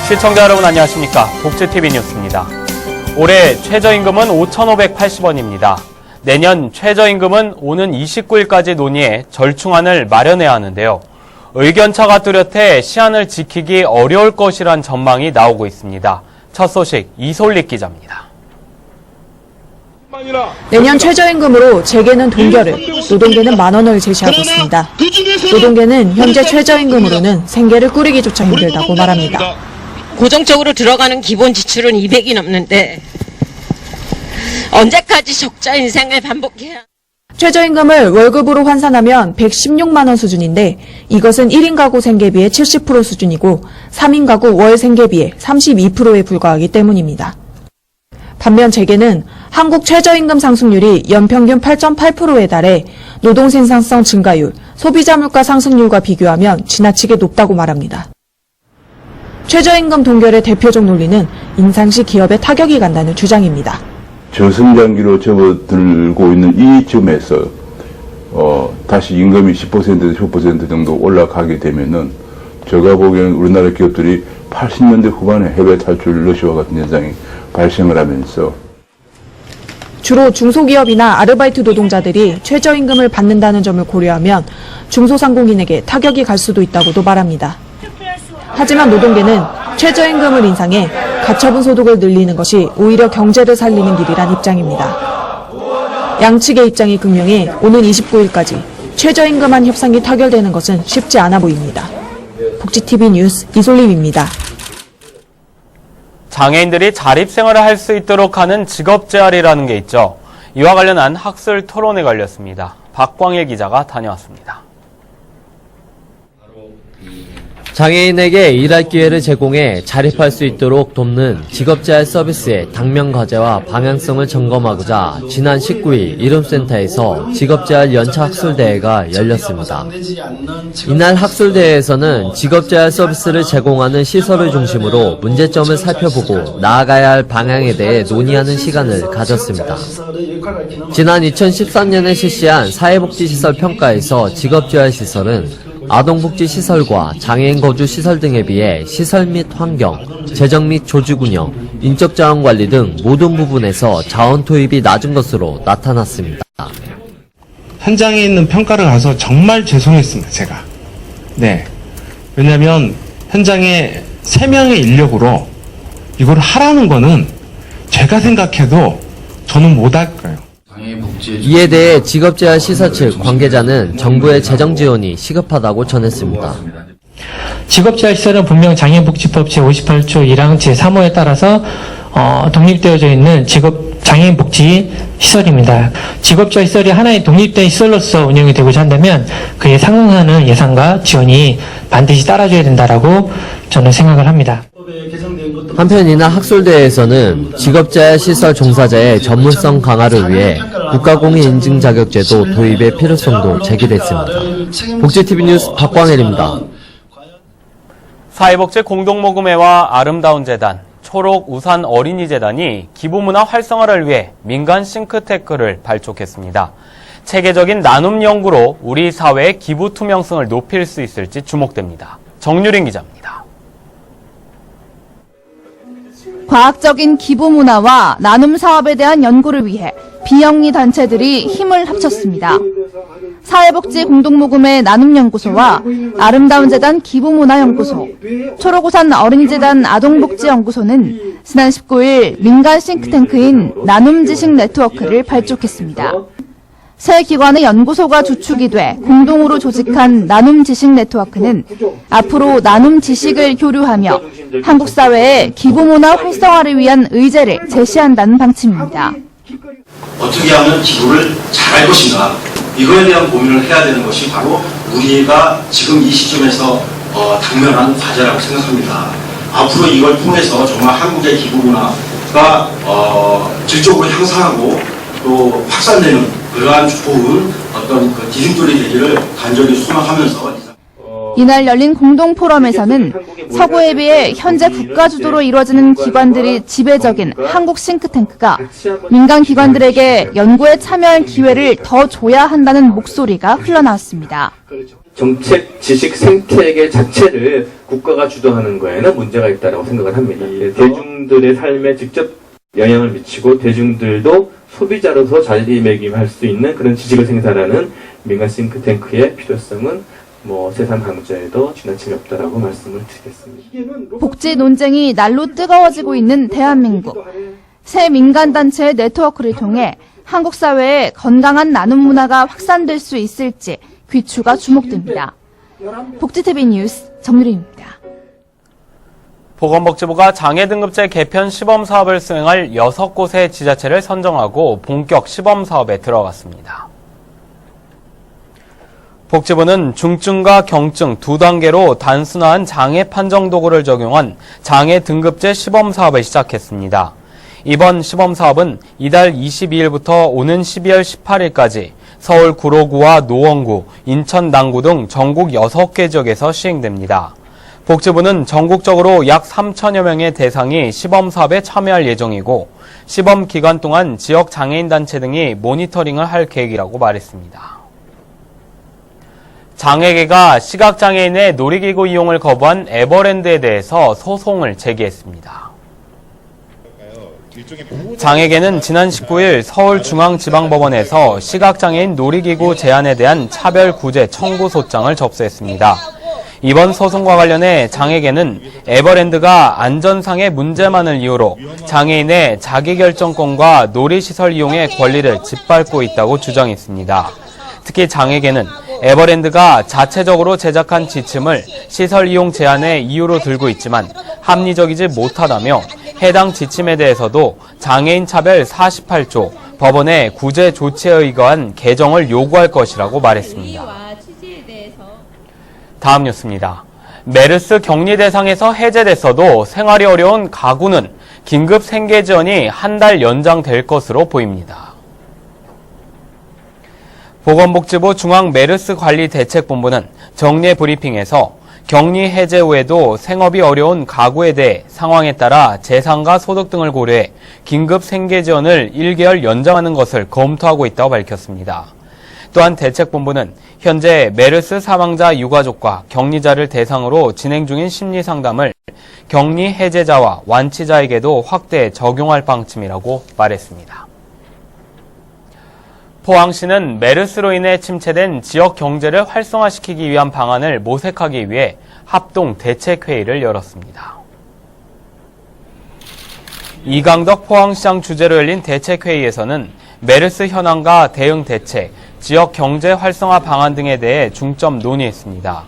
시청자 여러분 안녕하십니까? 복지TV 뉴스입니다. 올해 최저임금은 5,580원입니다. 내년 최저임금은 오는 29일까지 논의해 절충안을 마련해야 하는데요. 의견차가 뚜렷해 시한을 지키기 어려울 것이란 전망이 나오고 있습니다. 첫 소식 이솔릭 기자입니다. 내년 최저임금으로 재계는 동결을, 노동계는 만원을 제시하고 있습니다. 노동계는 현재 최저임금으로는 생계를 꾸리기조차 힘들다고 말합니다. 고정적으로 들어가는 기본 지출은 200이 넘는데 언제까지 적자 인생을 반복해야? 최저임금을 월급으로 환산하면 116만 원 수준인데 이것은 1인 가구 생계비의 70% 수준이고 3인 가구 월 생계비의 32%에 불과하기 때문입니다. 반면 재계는 한국 최저임금 상승률이 연평균 8.8%에 달해 노동 생산성 증가율, 소비자 물가 상승률과 비교하면 지나치게 높다고 말합니다. 최저임금 동결의 대표적 논리는 인상 시 기업에 타격이 간다는 주장입니다. 저성장기로 접어들고 있는 이 점에서 다시 임금이 10%에서 15% 정도 올라가게 되면은 제가 보기에는 우리나라 기업들이 80년대 후반에 해외 탈출 러시아와 같은 현상이 발생을 하면서 주로 중소기업이나 아르바이트 노동자들이 최저임금을 받는다는 점을 고려하면 중소상공인에게 타격이 갈 수도 있다고도 말합니다. 하지만 노동계는 최저임금을 인상해 가처분 소득을 늘리는 것이 오히려 경제를 살리는 길이란 입장입니다. 양측의 입장이 극명해 오는 29일까지 최저임금안 협상이 타결되는 것은 쉽지 않아 보입니다. 복지TV 뉴스 이솔림입니다. 장애인들이 자립생활을 할 수 있도록 하는 직업재활이라는 게 있죠. 이와 관련한 학술 토론에 걸렸습니다. 박광일 기자가 다녀왔습니다. 장애인에게 일할 기회를 제공해 자립할 수 있도록 돕는 직업재활 서비스의 당면 과제와 방향성을 점검하고자 지난 19일 이룸센터에서 직업재활 연차 학술대회가 열렸습니다. 이날 학술대회에서는 직업재활 서비스를 제공하는 시설을 중심으로 문제점을 살펴보고 나아가야 할 방향에 대해 논의하는 시간을 가졌습니다. 지난 2013년에 실시한 사회복지시설 평가에서 직업재활시설은 아동복지시설과 장애인 거주시설 등에 비해 시설 및 환경, 재정 및 조직 운영, 인적 자원 관리 등 모든 부분에서 자원 투입이 낮은 것으로 나타났습니다. 현장에 있는 평가를 가서 정말 죄송했습니다, 제가. 네. 왜냐면 현장에 3명의 인력으로 이걸 하라는 거는 제가 생각해도 저는 못할 거예요. 이에 대해 직업재활시설 측 관계자는 정부의 재정 지원이 시급하다고 전했습니다. 직업재활시설은 분명 장애인복지법 제58조 1항 제3호에 따라서 독립되어져 있는 장애인복지시설입니다. 직업재활시설이 하나의 독립된 시설로서 운영이 되고자 한다면 그에 상응하는 예산과 지원이 반드시 따라줘야 된다라고 저는 생각을 합니다. 한편 이날 학술대회에서는 직업재활시설 종사자의 전문성 강화를 위해 국가공인인증 자격제도 도입의 필요성도 제기됐습니다. 복지TV 뉴스 박광일입니다. 사회복지 공동모금회와 아름다운 재단, 초록우산 어린이재단이 기부문화 활성화를 위해 민간 싱크탱크를 발족했습니다. 체계적인 나눔 연구로 우리 사회의 기부 투명성을 높일 수 있을지 주목됩니다. 정유린 기자입니다. 과학적인 기부 문화와 나눔 사업에 대한 연구를 위해 비영리 단체들이 힘을 합쳤습니다. 사회복지 공동모금회 나눔연구소와 아름다운 재단 기부문화연구소, 초록우산 어린이재단 아동복지연구소는 지난 19일 민간 싱크탱크인 나눔지식 네트워크를 발족했습니다. 세 기관의 연구소가 주축이 돼 공동으로 조직한 나눔 지식 네트워크는 앞으로 나눔 지식을 교류하며 한국 사회의 기부 문화 활성화를 위한 의제를 제시한다는 방침입니다. 어떻게 하면 기부를 잘할 것인가, 이거에 대한 고민을 해야 되는 것이 바로 우리가 지금 이 시점에서 당면한 과제라고 생각합니다. 앞으로 이걸 통해서 정말 한국의 기부 문화가 질적으로 향상하고 또 확산되는 그러한 좋은 어떤 기준들이 되기를 간절히 소망하면서 이날 열린 공동포럼에서는 서구에 비해 현재 국가 주도로 이루어지는 기관들이 지배적인 한국 싱크탱크가 민간 기관들에게 연구에 참여할 기회를 더 줘야 한다는 목소리가 흘러나왔습니다. 정책 지식 생태계 자체를 국가가 주도하는 거에는 문제가 있다고 생각을 합니다. 대중들의 삶에 직접 영향을 미치고 대중들도 소비자로서 자리매김할 수 있는 그런 지식을 생산하는 민간 싱크탱크의 필요성은 세상 강조에도 지나침이 없다라고 말씀을 드리겠습니다. 복지 논쟁이 날로 뜨거워지고 있는 대한민국. 새 민간단체의 네트워크를 통해 한국 사회에 건강한 나눔 문화가 확산될 수 있을지 귀추가 주목됩니다. 복지TV 뉴스 정유림입니다. 보건복지부가 장애 등급제 개편 시범 사업을 수행할 6곳의 지자체를 선정하고 본격 시범 사업에 들어갔습니다. 복지부는 중증과 경증 두 단계로 단순화한 장애 판정 도구를 적용한 장애 등급제 시범 사업을 시작했습니다. 이번 시범 사업은 이달 22일부터 오는 12월 18일까지 서울 구로구와 노원구, 인천 남구 등 전국 6개 지역에서 시행됩니다. 복지부는 전국적으로 약 3천여 명의 대상이 시범 사업에 참여할 예정이고 시범 기간 동안 지역 장애인 단체 등이 모니터링을 할 계획이라고 말했습니다. 장애계가 시각장애인의 놀이기구 이용을 거부한 에버랜드에 대해서 소송을 제기했습니다. 장애계는 지난 19일 서울중앙지방법원에서 시각장애인 놀이기구 제한에 대한 차별구제 청구 소장을 접수했습니다. 이번 소송과 관련해 장애계는 에버랜드가 안전상의 문제만을 이유로 장애인의 자기결정권과 놀이시설 이용의 권리를 짓밟고 있다고 주장했습니다. 특히 장애계는 에버랜드가 자체적으로 제작한 지침을 시설 이용 제한의 이유로 들고 있지만 합리적이지 못하다며 해당 지침에 대해서도 장애인 차별 48조 법원의 구제 조치에 의거한 개정을 요구할 것이라고 말했습니다. 다음 뉴스입니다. 메르스 격리 대상에서 해제됐어도 생활이 어려운 가구는 긴급 생계 지원이 한 달 연장될 것으로 보입니다. 보건복지부 중앙메르스관리대책본부는 정례 브리핑에서 격리 해제 후에도 생업이 어려운 가구에 대해 상황에 따라 재산과 소득 등을 고려해 긴급 생계 지원을 1개월 연장하는 것을 검토하고 있다고 밝혔습니다. 또한 대책본부는 현재 메르스 사망자 유가족과 격리자를 대상으로 진행 중인 심리상담을 격리 해제자와 완치자에게도 확대 적용할 방침이라고 말했습니다. 포항시는 메르스로 인해 침체된 지역 경제를 활성화시키기 위한 방안을 모색하기 위해 합동 대책회의를 열었습니다. 이강덕 포항시장 주재로 열린 대책회의에서는 메르스 현황과 대응 대책, 지역 경제 활성화 방안 등에 대해 중점 논의했습니다.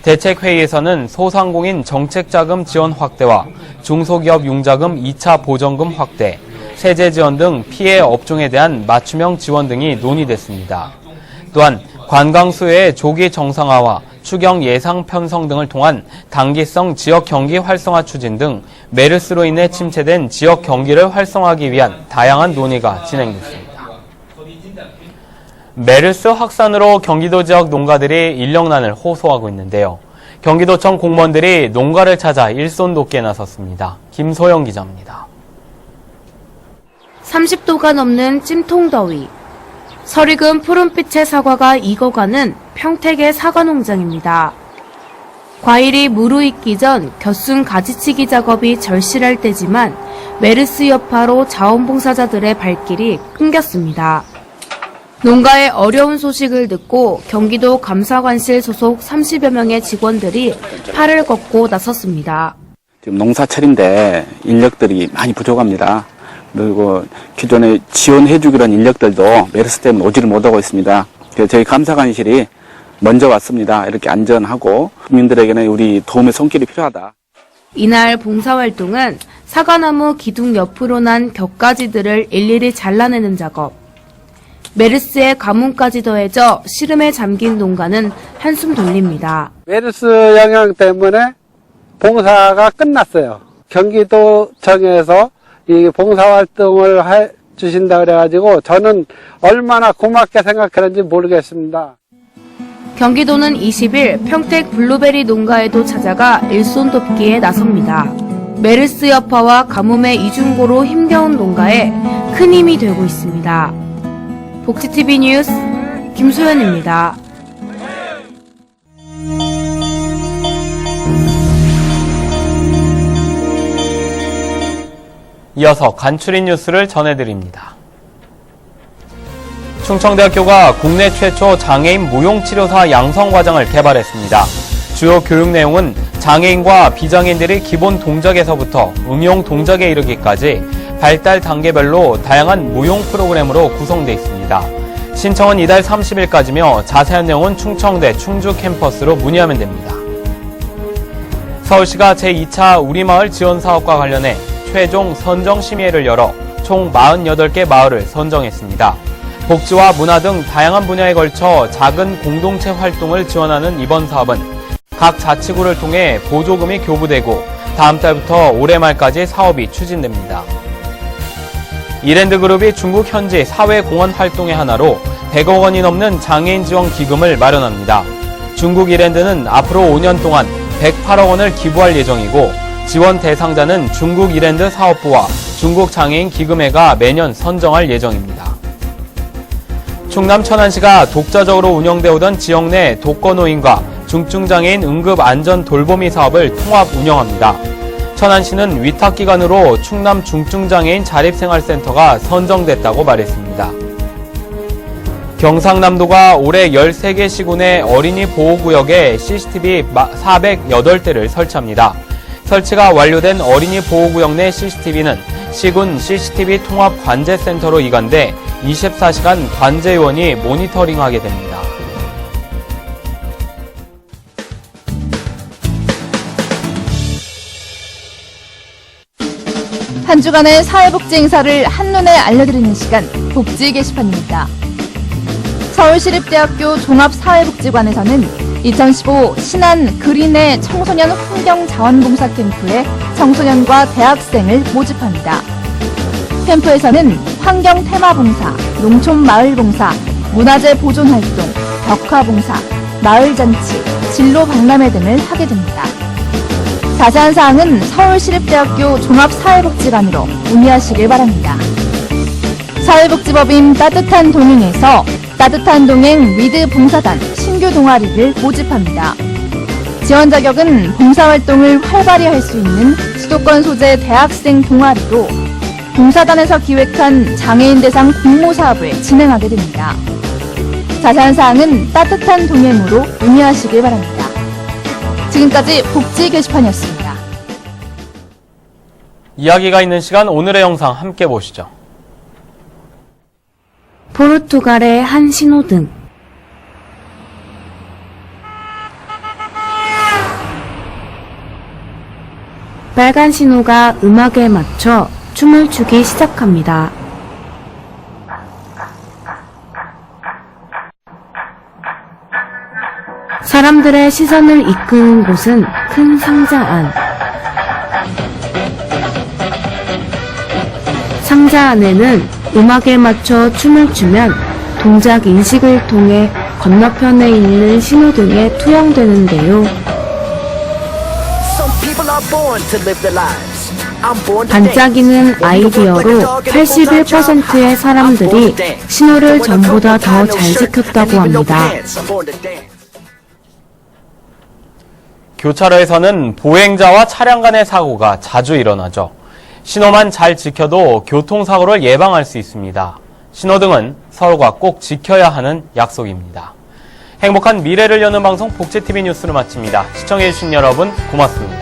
대책회의에서는 소상공인 정책자금 지원 확대와 중소기업 융자금 2차 보전금 확대, 세제 지원 등 피해 업종에 대한 맞춤형 지원 등이 논의됐습니다. 또한 관광 수요의 조기 정상화와 추경 예상 편성 등을 통한 단기성 지역 경기 활성화 추진 등 메르스로 인해 침체된 지역 경기를 활성화하기 위한 다양한 논의가 진행됐습니다. 메르스 확산으로 경기도 지역 농가들이 인력난을 호소하고 있는데요. 경기도청 공무원들이 농가를 찾아 일손 돕기에 나섰습니다. 김소영 기자입니다. 30도가 넘는 찜통더위. 설익은 푸른빛의 사과가 익어가는 평택의 사과 농장입니다. 과일이 무르익기 전 겨순 가지치기 작업이 절실할 때지만 메르스 여파로 자원봉사자들의 발길이 끊겼습니다. 농가의 어려운 소식을 듣고 경기도 감사관실 소속 30여 명의 직원들이 팔을 걷고 나섰습니다. 지금 농사철인데 인력들이 많이 부족합니다. 그리고 기존에 지원해주기로 한 인력들도 메르스 때문에 오지를 못하고 있습니다. 그래서 저희 감사관실이 먼저 왔습니다. 이렇게 안전하고 국민들에게는 우리 도움의 손길이 필요하다. 이날 봉사활동은 사과나무 기둥 옆으로 난 격가지들을 일일이 잘라내는 작업. 메르스의 가뭄까지 더해져 시름에 잠긴 농가는 한숨 돌립니다. 메르스 영향 때문에 봉사가 끝났어요. 경기도청에서 이 봉사활동을 해주신다 그래가지고 저는 얼마나 고맙게 생각하는지 모르겠습니다. 경기도는 20일 평택 블루베리 농가에도 찾아가 일손 돕기에 나섭니다. 메르스 여파와 가뭄의 이중고로 힘겨운 농가에 큰 힘이 되고 있습니다. 복지TV 뉴스 김소연입니다. 이어서 간추린 뉴스를 전해드립니다. 충청대학교가 국내 최초 장애인 무용치료사 양성과정을 개발했습니다. 주요 교육 내용은 장애인과 비장애인들의 기본 동작에서부터 응용 동작에 이르기까지 발달 단계별로 다양한 무용 프로그램으로 구성되어 있습니다. 신청은 이달 30일까지며 자세한 내용은 충청대 충주 캠퍼스로 문의하면 됩니다. 서울시가 제2차 우리마을 지원사업과 관련해 최종 선정심의회를 열어 총 48개 마을을 선정했습니다. 복지와 문화 등 다양한 분야에 걸쳐 작은 공동체 활동을 지원하는 이번 사업은 각 자치구를 통해 보조금이 교부되고 다음 달부터 올해 말까지 사업이 추진됩니다. 이랜드그룹이 중국 현지 사회공헌 활동의 하나로 100억 원이 넘는 장애인 지원 기금을 마련합니다. 중국 이랜드는 앞으로 5년 동안 108억 원을 기부할 예정이고 지원 대상자는 중국 이랜드 사업부와 중국 장애인 기금회가 매년 선정할 예정입니다. 충남 천안시가 독자적으로 운영되어 오던 지역 내 독거노인과 중증장애인 응급안전 돌보미 사업을 통합 운영합니다. 천안시는 위탁기관으로 충남 중증장애인 자립생활센터가 선정됐다고 말했습니다. 경상남도가 올해 13개 시군의 어린이 보호구역에 CCTV 408대를 설치합니다. 설치가 완료된 어린이 보호구역 내 CCTV는 시군 CCTV 통합 관제센터로 이관돼 24시간 관제요원이 모니터링하게 됩니다. 한 주간의 사회복지 행사를 한눈에 알려드리는 시간, 복지 게시판입니다. 서울시립대학교 종합사회복지관에서는 2015 신안 그린의 청소년 환경자원봉사 캠프에 청소년과 대학생을 모집합니다. 캠프에서는 환경테마봉사, 농촌마을봉사, 문화재 보존활동, 벽화봉사, 마을잔치, 진로박람회 등을 하게 됩니다. 자세한 사항은 서울시립대학교 종합사회복지관으로 문의하시길 바랍니다. 사회복지법인 따뜻한 동행에서 따뜻한 동행 위드 봉사단 신규 동아리를 모집합니다. 지원 자격은 봉사활동을 활발히 할 수 있는 수도권 소재 대학생 동아리로 봉사단에서 기획한 장애인 대상 공모 사업을 진행하게 됩니다. 자세한 사항은 따뜻한 동행으로 문의하시길 바랍니다. 지금까지 복지 게시판이었습니다. 이야기가 있는 시간 오늘의 영상 함께 보시죠. 포르투갈의 한 신호등. 빨간 신호가 음악에 맞춰 춤을 추기 시작합니다. 사람들의 시선을 이끄는 곳은 큰 상자 안. 상자 안에는 음악에 맞춰 춤을 추면 동작 인식을 통해 건너편에 있는 신호등에 투영되는데요. 반짝이는 아이디어로 81%의 사람들이 신호를 전보다 더 잘 지켰다고 합니다. 교차로에서는 보행자와 차량 간의 사고가 자주 일어나죠. 신호만 잘 지켜도 교통사고를 예방할 수 있습니다. 신호등은 서로가 꼭 지켜야 하는 약속입니다. 행복한 미래를 여는 방송 복지TV 뉴스를 마칩니다. 시청해주신 여러분 고맙습니다.